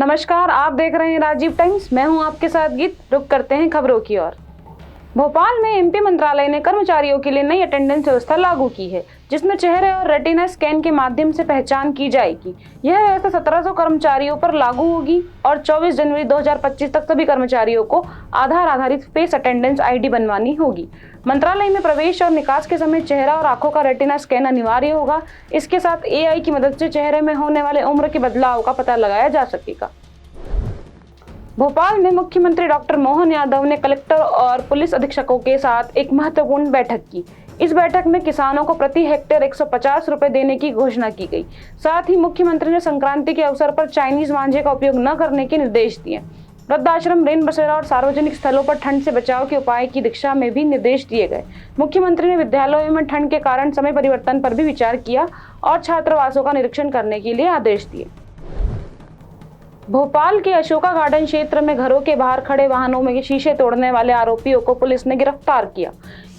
नमस्कार, आप देख रहे हैं राजीव टाइम्स। मैं हूं आपके साथ गीत। रुक करते हैं खबरों की ओर। भोपाल में एमपी मंत्रालय ने कर्मचारियों के लिए नई अटेंडेंस व्यवस्था लागू की है, जिसमें चेहरे और रेटिना स्कैन के माध्यम से पहचान की जाएगी। यह व्यवस्था 1700 कर्मचारियों पर लागू होगी और 24 जनवरी 2025 तक सभी कर्मचारियों को आधार आधारित फेस अटेंडेंस आईडी बनवानी होगी। मंत्रालय में प्रवेश और निकास के समय चेहरा और आंखों का रेटिना स्कैन अनिवार्य होगा। इसके साथ एआई की मदद से चेहरे में होने वाले उम्र के बदलाव का पता लगाया जा सकेगा। भोपाल में मुख्यमंत्री डॉक्टर मोहन यादव ने कलेक्टर और पुलिस अधीक्षकों के साथ एक महत्वपूर्ण बैठक की। इस बैठक में किसानों को प्रति हेक्टेयर 150 रुपए देने की घोषणा की गई। साथ ही मुख्यमंत्री ने संक्रांति के अवसर पर चाइनीज मांझे का उपयोग न करने के निर्देश दिए। वृद्धाश्रम, रेन बसेरा और सार्वजनिक स्थलों पर ठंड से बचाव के उपाय की दिशा में भी निर्देश दिए गए। मुख्यमंत्री ने विद्यालयों में ठंड के कारण समय परिवर्तन पर भी विचार किया और छात्रावासों का निरीक्षण करने के लिए आदेश दिए। भोपाल के अशोका गार्डन क्षेत्र में घरों के बाहर खड़े वाहनों में शीशे तोड़ने वाले आरोपियों को पुलिस ने गिरफ्तार किया।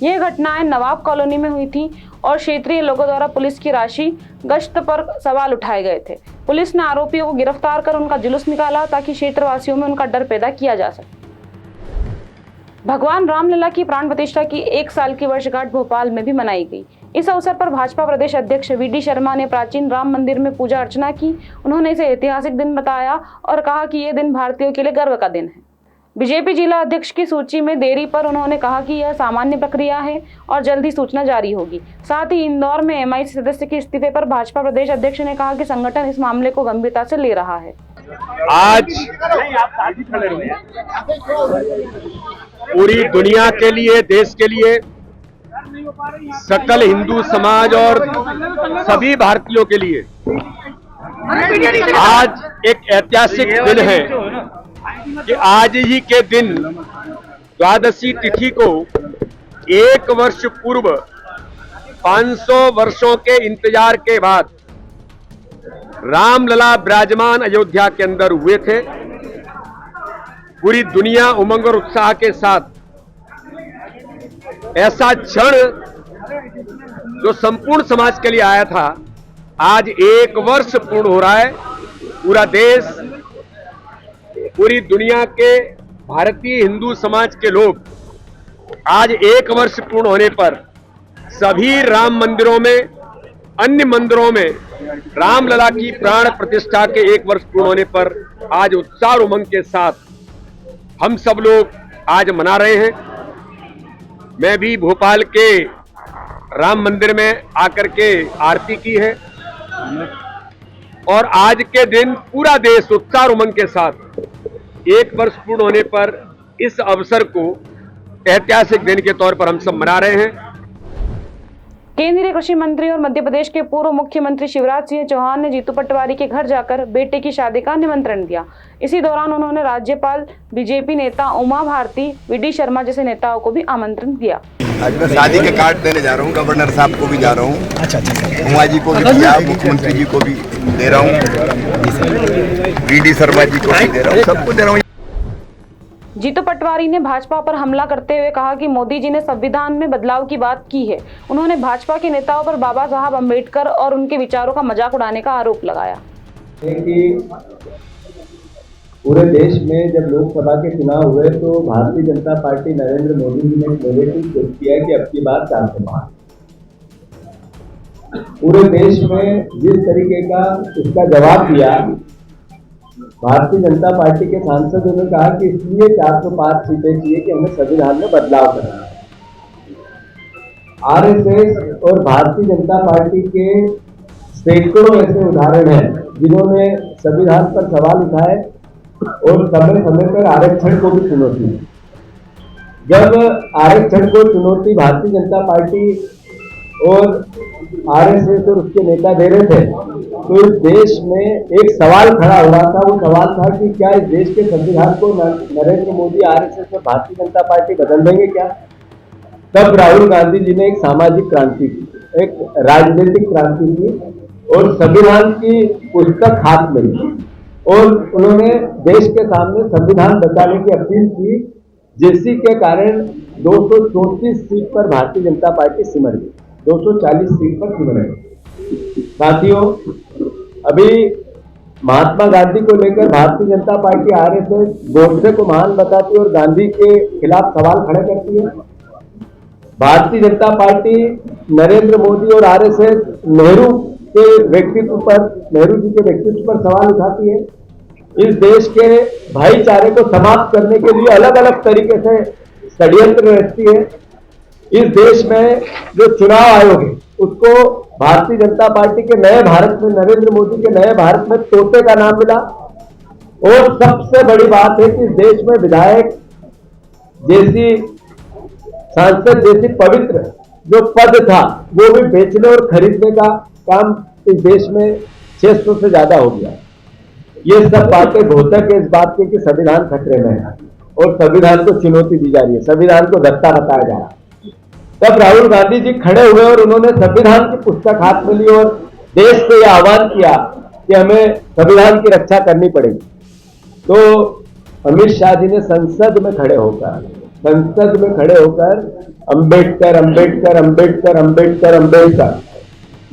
ये घटनाएं नवाब कॉलोनी में हुई थी और क्षेत्रीय लोगों द्वारा पुलिस की राशि गश्त पर सवाल उठाए गए थे। पुलिस ने आरोपियों को गिरफ्तार कर उनका जुलूस निकाला ताकि क्षेत्रवासियों में उनका डर पैदा किया जा सके। भगवान रामलला की प्राण प्रतिष्ठा की 1 साल की वर्षगांठ भोपाल में भी मनाई गई। इस अवसर पर भाजपा प्रदेश अध्यक्ष वीडी शर्मा ने प्राचीन राम मंदिर में पूजा अर्चना की। उन्होंने इसे ऐतिहासिक दिन बताया और कहा कि यह दिन भारतीयों के लिए गर्व का दिन है। बीजेपी जिला अध्यक्ष की सूची में देरी पर उन्होंने कहा कि यह सामान्य प्रक्रिया है और जल्द ही सूचना जारी होगी। साथ ही इंदौर में एमआईसी सदस्य के इस्तीफे पर भाजपा प्रदेश अध्यक्ष ने कहा कि संगठन इस मामले को गंभीरता से ले रहा है। आज पूरी दुनिया के लिए, देश के लिए, सकल हिंदू समाज और सभी भारतीयों के लिए आज एक ऐतिहासिक दिन है कि आज ही के दिन द्वादशी तिथि को 1 वर्ष पूर्व 500 वर्षों के इंतजार के बाद रामलला विराजमान अयोध्या के अंदर हुए थे। पूरी दुनिया उमंग और उत्साह के साथ ऐसा क्षण जो संपूर्ण समाज के लिए आया था, आज 1 वर्ष पूर्ण हो रहा है। पूरा देश, पूरी दुनिया के भारतीय हिंदू समाज के लोग आज 1 वर्ष पूर्ण होने पर सभी राम मंदिरों में, अन्य मंदिरों में रामलला की प्राण प्रतिष्ठा के 1 वर्ष पूर्ण होने पर आज उत्साह और उमंग के साथ हम सब लोग आज मना रहे हैं। मैं भी भोपाल के राम मंदिर में आकर के आरती की है और आज के दिन पूरा देश उत्साह और उमंग के साथ 1 वर्ष पूर्ण होने पर इस अवसर को ऐतिहासिक दिन के तौर पर हम सब मना रहे हैं। केंद्रीय कृषि मंत्री और मध्य प्रदेश के पूर्व मुख्यमंत्री शिवराज सिंह चौहान ने जीतू पटवारी के घर जाकर बेटे की शादी का निमंत्रण दिया। इसी दौरान उन्होंने राज्यपाल, बीजेपी नेता उमा भारती, वीडी शर्मा जैसे नेताओं को भी आमंत्रण दिया। आज मैं शादी के कार्ड देने जा रहा हूँ। गवर्नर साहब को भी जा रहा हूँ, उमा जी को भी दिया, मुख्यमंत्री जी को भी दे रहा हूँ, वीडी शर्मा जी को भी दे रहा हूँ, सबको दे रहा हूँ। जीतू पटवारी ने भाजपा पर हमला करते हुए कहा कि मोदी जी ने संविधान में बदलाव की बात की है। उन्होंने भाजपा के नेताओं पर बाबा साहब अम्बेडकर और उनके विचारों का मजाक उड़ाने का आरोप लगाया। पूरे देश में जब लोकसभा के चुनाव हुए तो भारतीय जनता पार्टी नरेंद्र मोदी जी ने नेगेटिव सोच किया कि अब की बात 405। पूरे देश में जिस तरीके का इसका जवाब दिया, भारतीय जनता पार्टी के सांसदों ने कहा कि इसलिए 405 सीटें चाहिए कि हमें संविधान में बदलाव करना है। आरएसएस और भारतीय जनता पार्टी के सैकड़ों ऐसे उदाहरण हैं जिन्होंने संविधान पर सवाल उठाए और समय समय पर आरक्षण को भी चुनौती दी। जब आरक्षण को चुनौती भारतीय जनता पार्टी और आरएसएस और उसके नेता दे रहे थे तो इस देश में एक सवाल खड़ा हो रहा था। वो सवाल था कि क्या इस देश के संविधान को नरेंद्र मोदी, आरएसएस और भारतीय जनता पार्टी बदल देंगे क्या? तब राहुल गांधी जी ने एक सामाजिक क्रांति की, एक राजनीतिक क्रांति की और संविधान की पुस्तक हाथ में ली और उन्होंने देश के सामने संविधान बचाने की अपील की, जिसके के कारण 234 सीट पर भारतीय जनता पार्टी सिमट गई, 240 सीट पर सिमट गई। साथियों, अभी महात्मा गांधी को लेकर भारतीय जनता पार्टी आरएसएस गोडसे को महान बताती है और गांधी के खिलाफ सवाल खड़े करती है। भारतीय जनता पार्टी नरेंद्र मोदी और आरएसएस नेहरू के व्यक्तित्व पर, नेहरू जी के व्यक्तित्व पर सवाल उठाती है। इस देश के भाईचारे को समाप्त करने के लिए अलग अलग तरीके से षड्यंत्र रचती है। इस देश में जो चुनाव आयोग है उसको भारतीय जनता पार्टी के नए भारत में, नरेंद्र मोदी के नए भारत में तोते का नाम मिला। और सबसे बड़ी बात है कि इस देश में विधायक जैसी, सांसद जैसी पवित्र जो पद था वो भी बेचने और खरीदने का काम इस देश में 600 से ज्यादा हो गया। ये सब बातें घोतक है इस बात की कि संविधान खतरे में है और संविधान को चुनौती दी जा रही है, संविधान को धत्ता बताया जा रहा है। तब राहुल गांधी जी खड़े हुए और उन्होंने संविधान की पुस्तक हाथ में ली और देश से यह आह्वान किया कि हमें संविधान की रक्षा करनी पड़ेगी। तो अमित शाह जी ने संसद में खड़े होकर अंबेडकर अंबेडकर अंबेडकर अंबेडकर अंबेडकर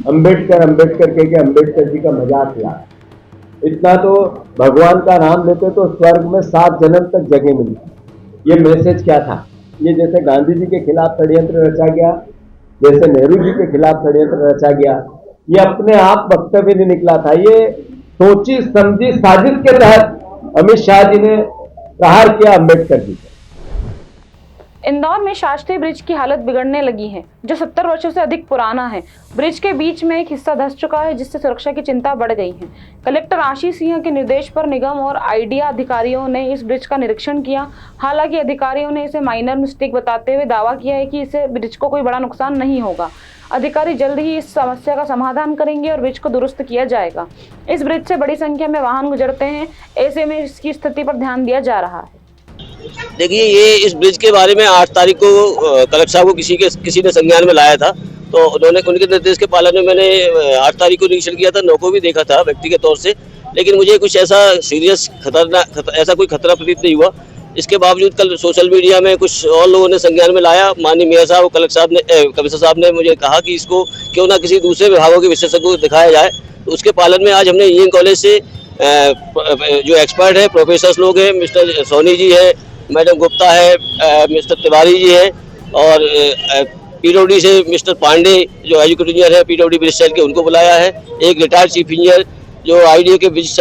अंबेडकर अंबेडकर के अंबेडकर जी का मजाक किया। इतना तो भगवान का नाम लेते तो स्वर्ग में 7 जन्म तक जगह मिली। ये मैसेज क्या था? ये जैसे गांधी जी के खिलाफ षड्यंत्र रचा गया, जैसे नेहरू जी के खिलाफ षड्यंत्र रचा गया, ये अपने आप वक्तव्य नहीं निकला था। ये सोची समझी साजिश के तहत अमित शाह जी ने प्रहार किया अम्बेडकर जी को। इंदौर में शास्त्री ब्रिज की हालत बिगड़ने लगी है, जो 70 वर्षों से अधिक पुराना है। ब्रिज के बीच में एक हिस्सा धंस चुका है, जिससे सुरक्षा की चिंता बढ़ गई है। कलेक्टर आशीष सिंह के निर्देश पर निगम और आइडिया अधिकारियों ने इस ब्रिज का निरीक्षण किया। हालांकि अधिकारियों ने इसे माइनर मिस्टेक बताते हुए दावा किया है कि इससे ब्रिज को कोई बड़ा नुकसान नहीं होगा। अधिकारी जल्द ही इस समस्या का समाधान करेंगे और ब्रिज को दुरुस्त किया जाएगा। इस ब्रिज से बड़ी संख्या में वाहन गुजरते हैं, ऐसे में इसकी स्थिति पर ध्यान दिया जा रहा है। देखिए, ये इस ब्रिज के बारे में 8 तारीख को कलेक्टर साहब को किसी ने संज्ञान में लाया था, तो उनके निर्देश के पालन में मैंने 8 तारीख को निरीक्षण किया था, 9 को भी देखा था व्यक्तिगत तौर से, लेकिन मुझे कुछ ऐसा सीरियस ऐसा कोई खतरा प्रतीत नहीं हुआ। इसके बावजूद कल सोशल मीडिया में कुछ और लोगों ने संज्ञान में लाया। माननीय मेयर साहब और कमिश्नर साहब ने मुझे कहा कि इसको क्यों ना किसी दूसरे विभागों के विशेषज्ञों को दिखाया जाए। तो उसके पालन में आज हमने इंजीनियरिंग कॉलेज से जो एक्सपर्ट है, प्रोफेसर लोग हैं, मिस्टर सोनी जी है, मैडम गुप्ता है, मिस्टर तिवारी जी है, और पीडब्ल्यूडी से मिस्टर पांडे जो एजुकेटिव इंजीनियर है पीडब्ल्यूडी ब्रिज सेल के, उनको बुलाया है। एक रिटायर्ड चीफ इंजीनियर जो आईडीए के ब्रिज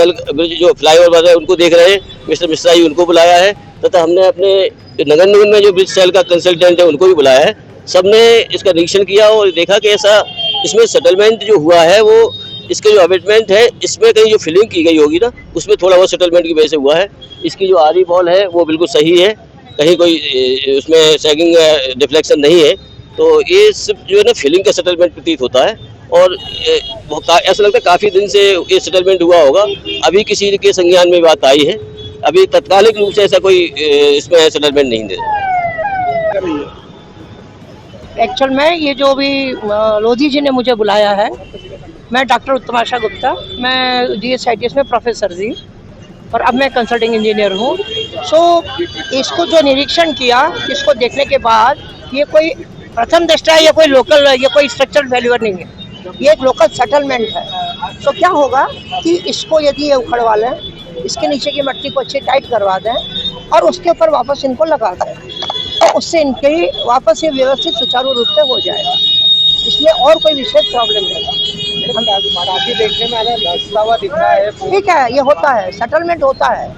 जो फ्लाईओवर बन रहे हैं उनको देख रहे हैं, मिस्टर मिश्रा जी, उनको बुलाया है। तथा हमने अपने नगर निगम में जो ब्रिज सेल का कंसल्टेंट है उनको भी बुलाया है। सबने इसका निरीक्षण किया और देखा कि ऐसा इसमें सेटलमेंट जो हुआ है वो इसके जो अबेटमेंट है इसमें कहीं जो फिलिंग की गई होगी ना, उसमें थोड़ा बहुत सेटलमेंट की वजह से हुआ है। इसकी जो आरी बॉल है वो बिल्कुल सही है, कहीं कोई उसमें सैगिंग डिफ्लेक्शन नहीं है। तो ये सिर्फ जो है ना फिलिंग का सेटलमेंट प्रतीत होता है और ऐसा लगता है काफ़ी दिन से ये सेटलमेंट हुआ होगा। अभी किसी के संज्ञान में बात आई है, अभी तत्कालिक रूप से ऐसा कोई इसमें सेटलमेंट नहीं दे रहा। एक्चुअल में ये जो भी लोधी जी ने मुझे बुलाया है, मैं डॉक्टर उत्तमाशा गुप्ता, मैं DSITS में प्रोफेसर थी और अब मैं कंसल्टिंग इंजीनियर हूँ। इसको जो निरीक्षण किया, इसको देखने के बाद ये कोई प्रथम दृष्टया या कोई लोकल या कोई स्ट्रक्चरल फेल्यूर नहीं है, ये एक लोकल सेटलमेंट है। क्या होगा कि इसको यदि ये उखड़वा लें, इसके नीचे की मट्टी को अच्छी टाइट करवा दें और उसके ऊपर वापस इनको लगा दें, तो उससे इनकी वापस ये व्यवस्थित सुचारू रूप से हो जाएगा। इसमें और कोई विशेष प्रॉब्लम नहीं है। देखने में धंसा हुआ दिख रहा है, ठीक है, ये होता है, सेटलमेंट होता है।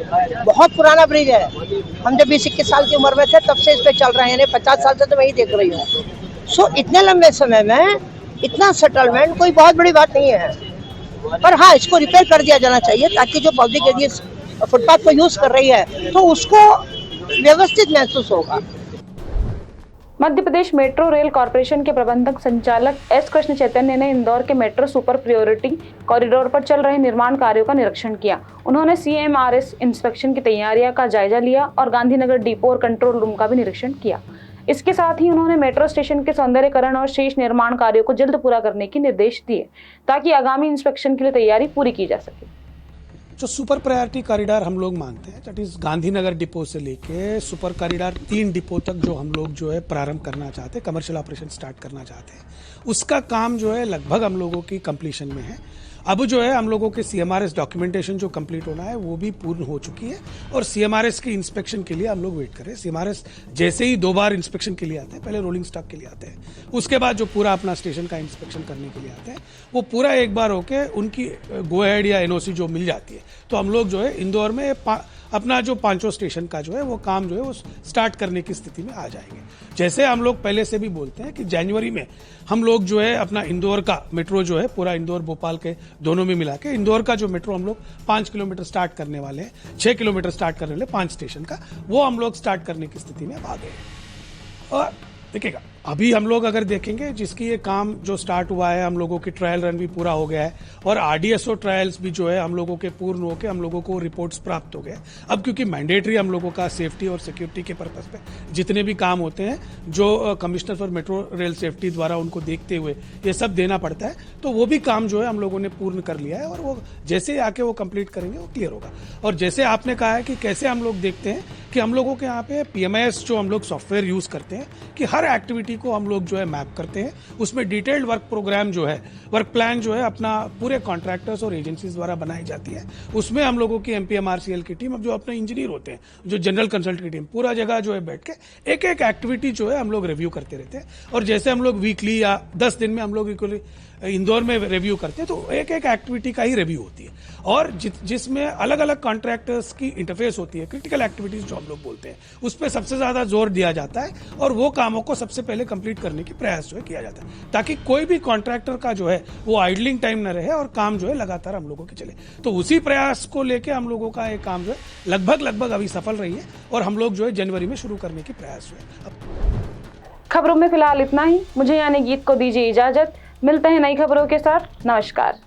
बहुत पुराना ब्रिज है, हम जब 20-21 साल की उम्र में थे तब से इस पे चल रहे हैं, यानी 50 साल से तो मैं ही देख रही हूँ। इतने लंबे समय में इतना सेटलमेंट कोई बहुत बड़ी बात नहीं है, पर हाँ, इसको रिपेयर कर दिया जाना चाहिए ताकि जो पब्लिक यदि फुटपाथ को यूज कर रही है तो उसको व्यवस्थित महसूस होगा। Madhya Pradesh metro rail corporation के प्रबंधक संचालक एस कृष्ण चैतन्य ने इंदौर के मेट्रो सुपर प्रायोरिटी कॉरिडोर पर चल रहे निर्माण कार्यों का निरीक्षण किया। उन्होंने CMRS इंस्पेक्शन की तैयारियां का जायजा लिया और गांधीनगर डिपो और कंट्रोल रूम का भी निरीक्षण किया। इसके साथ ही उन्होंने मेट्रो स्टेशन के सौंदर्यीकरण और शेष निर्माण कार्यों को जल्द पूरा करने के निर्देश दिए ताकि आगामी इंस्पेक्शन के लिए तैयारी पूरी की जा सके। जो सुपर प्रायोरिटी कॉरिडोर हम लोग मानते हैं, दैट इज गांधीनगर डिपो से लेके सुपर कॉरिडोर 3 डिपो तक जो हम लोग जो है प्रारंभ करना चाहते हैं, कमर्शियल ऑपरेशन स्टार्ट करना चाहते हैं, उसका काम जो है लगभग हम लोगों की कंप्लीशन में है। अब जो है हम लोगों के CMRS डॉक्यूमेंटेशन जो कंप्लीट होना है वो भी पूर्ण हो चुकी है और CMRS की इंस्पेक्शन के लिए हम लोग वेट कर रहे हैं। CMRS जैसे ही 2 बार इंस्पेक्शन के लिए आते हैं, पहले रोलिंग स्टॉक के लिए आते हैं, उसके बाद जो पूरा अपना स्टेशन का इंस्पेक्शन करने के लिए आते हैं, वो पूरा एक बार होके उनकी गो हेड या NOC जो मिल जाती है, तो हम लोग जो है इंदौर में अपना जो 5 स्टेशन का जो है वो काम जो है वो स्टार्ट करने की स्थिति में आ जाएंगे। जैसे हम लोग पहले से भी बोलते हैं कि जनवरी में हम लोग जो है अपना इंदौर का मेट्रो जो है पूरा इंदौर भोपाल के दोनों में मिला के इंदौर का जो मेट्रो हम लोग 5 किलोमीटर स्टार्ट करने वाले हैं, 6 किलोमीटर स्टार्ट करने वाले 5 स्टेशन का, वो हम लोग स्टार्ट करने की स्थिति में आ गए हैं। और देखिएगा अभी हम लोग अगर देखेंगे जिसकी ये काम जो स्टार्ट हुआ है, हम लोगों की ट्रायल रन भी पूरा हो गया है और RDSO ट्रायल्स भी जो है हम लोगों के पूर्ण होकर हम लोगों को रिपोर्ट्स प्राप्त हो गए। अब क्योंकि मैंडेटरी हम लोगों का सेफ्टी और सिक्योरिटी के पर्पज पे जितने भी काम होते हैं जो commissioner for metro rail safety द्वारा उनको देखते हुए ये सब देना पड़ता है, तो वो भी काम जो है हम लोगों ने पूर्ण कर लिया है और वो जैसे आके वो कंप्लीट करेंगे वो क्लियर होगा। और जैसे आपने कहा है कि कैसे हम लोग देखते हैं कि हम लोगों के यहाँ पे PMIS जो हम लोग सॉफ्टवेयर यूज करते हैं कि हर एक्टिविटी को हम लोग जो है मैप करते हैं, उसमें डिटेल्ड वर्क प्रोग्राम जो है, वर्क प्लान जो है अपना पूरे कॉन्ट्रैक्टर्स और एजेंसीज द्वारा बनाई जाती है। उसमें हम लोगों की MPMRCL की टीम, अब जो अपने इंजीनियर होते हैं, जो जनरल कंसल्ट की टीम, पूरा जगह जो है बैठ के एक एक एक्टिविटी जो है हम लोग रिव्यू करते रहते हैं। और जैसे हम लोग वीकली या 10 दिन में हम लोग इक्वली इंदौर में रिव्यू करते हैं, तो एक एक एक्टिविटी का ही रिव्यू होती है और जिसमें अलग अलग कॉन्ट्रैक्टर्स की इंटरफेस होती है, क्रिटिकल एक्टिविटीज जो हम लोग बोलते हैं, उस पर सबसे ज्यादा जोर दिया जाता है और वो कामों को सबसे पहले कंप्लीट करने की प्रयास जो है किया जाता है, ताकि कोई भी कॉन्ट्रैक्टर का जो है वो आइडलिंग टाइम न रहे और काम जो है लगातार हम लोगों की चले। तो उसी प्रयास को लेके हम लोगों का ये काम जो है लगभग अभी सफल रही है और हम लोग जो है जनवरी में शुरू करने की प्रयास जो है। खबरों में फिलहाल इतना ही। मुझे यानी गीत को दीजिए इजाजत। मिलते हैं नई खबरों के साथ। नमस्कार।